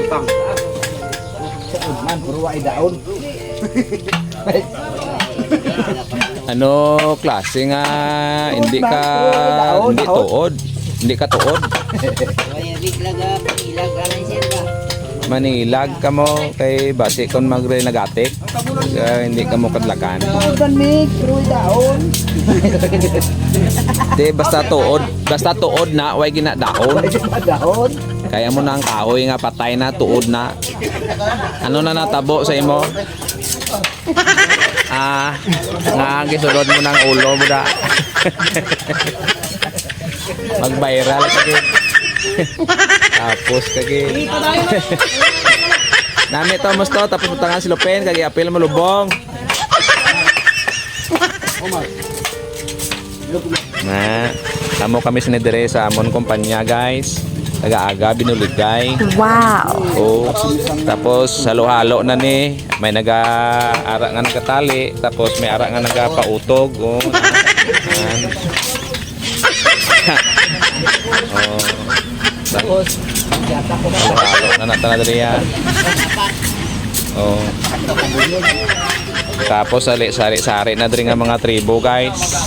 pang. Man, puro ay daon. Ano klase nga hindi tuod. Hindi ka tuod. Manilag ka mo kay base kon magre nagatik. Hindi ka mo kadlakan. Tuodan mig, puro ay daon. Di basta tuod na way gina daon. Daon. Kaya mo na ang kahoy nga patay na tuod na. Ano na natabo sa imo? Nga gisulod mo ng ulo mo da. Mag-viral kagi. Tapos kagi. Nami to musto tapos butangan si Lupen kagi apil mo lubong. Na, tamo kami sinidire sa amon kumpanya guys. Aga-aga binuligay. Wow. Oh, tapos halo-halo na ni. May naga-ara nga nagatali, tapos may ara nga nagapautog. Oh. Yan. Oh. Tapos halo-halo na natanadriya. Oh. Tapos sari-sari na din nga mga tribo guys.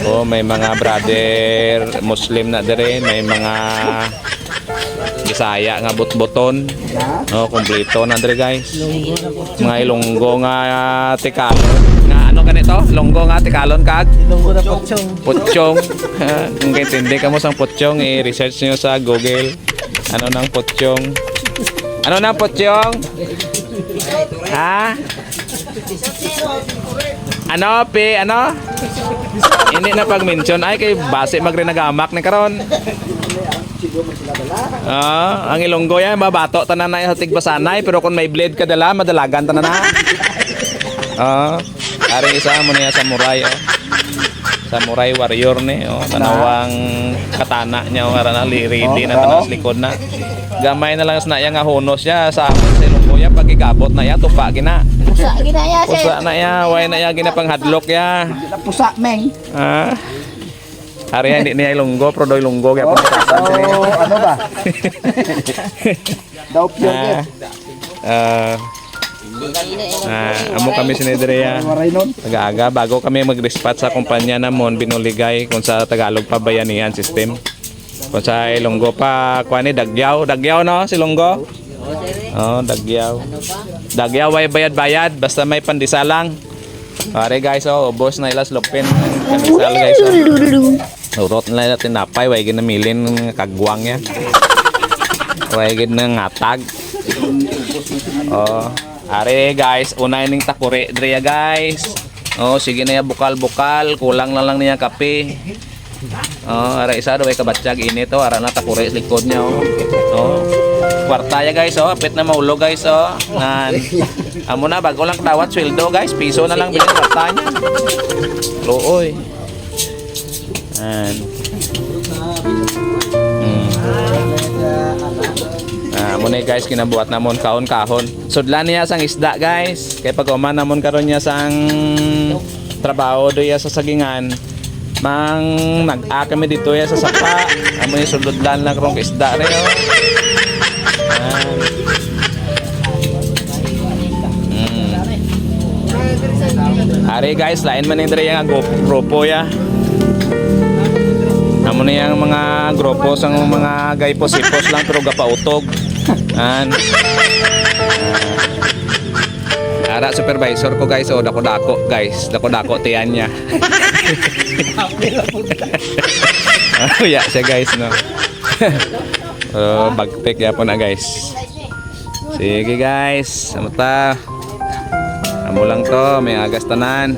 Oh, may mga brother Muslim na din, may mga Bisaya nga butbuton. Oh, kumpleto na din guys. Mga Ilonggo nga tikalon. Nga ano ganito? Ilonggo nga tikalon kag? Ilonggo na putsyong. Putsyong. Kung kaintindi ka mo sang putsyong, i-research nyo sa Google. Ano nang putsyong? Ano nang putsyong? Ha? Ano, Pi? Ano? Hindi na pag-mention. Ay, kay base magrinagamak ni karon. Ang Ilonggo yan, babato tanan na sa tigbasanay. Pero kung may blade ka dala, madalagan tanan na. Aring isa mo niya samurai. Samurai warrior ni. Tanawang katana niya. Karana ready na tanas likod na. Gamay na lang sa naya nga hunos niya sa amin sa Ilonggo yan. Pagigabot na yan, tupa gina. Pusa ginaya siya. Pusa na ya, way na ya gina pang hadlok ya. Pusa meng. Hari hindi niya Ilonggo, pero do Ilonggo kaya pagkatasan siya. Ano ba? Daw pure. Amo kami sinidreya. Aga-aga bago kami mag-dispatch sa kumpanya namon binuligay kung sa Tagalog pa bayanihan system. Kung sa Ilonggo pa kuani Dagyaw no si Ilonggo. Oh, Dagyaw. Dagyaw way bayad-bayad basta may pandisalang. Pare guys, ubos na ilas lupin pandisal guys. Urot na lang tinapay way ginamilin kagwang ya. Way gin ngatag. Oh, are guys, unay ning takure dre guys. Oh, sige na ya bukal-bukal, kulang na lang niya kape. Oh, ara isa do way kabatyag init to, ara na takure sa likod niya oh. Oh. Kwarta ya guys oh, apit na maulog guys oh. Nan. Amo na bago lang dawat sweldo guys, piso na lang bilhin kwarta niya. Looy. Muna guys kinabuhat namon kahon-kahon. Sudlan niya sang isda guys. Kay pag uman namon karon niya sang trabaho do ya sa sagingan. Mang nag-a kami dito ya sa sapa. Amo ni sudlan lang karong isda re oh. Ari guys, lain man indre yang grupo ya. Amo na yang mga grupo sang mga gaypos-ipos lang pero gapautog. Ara supervisor ko guys, dako-dako guys, dako-dako tiyan niya. Ya siya guys no. Bagtek ya po na guys. Sige guys, amo lang to, may agas tanan.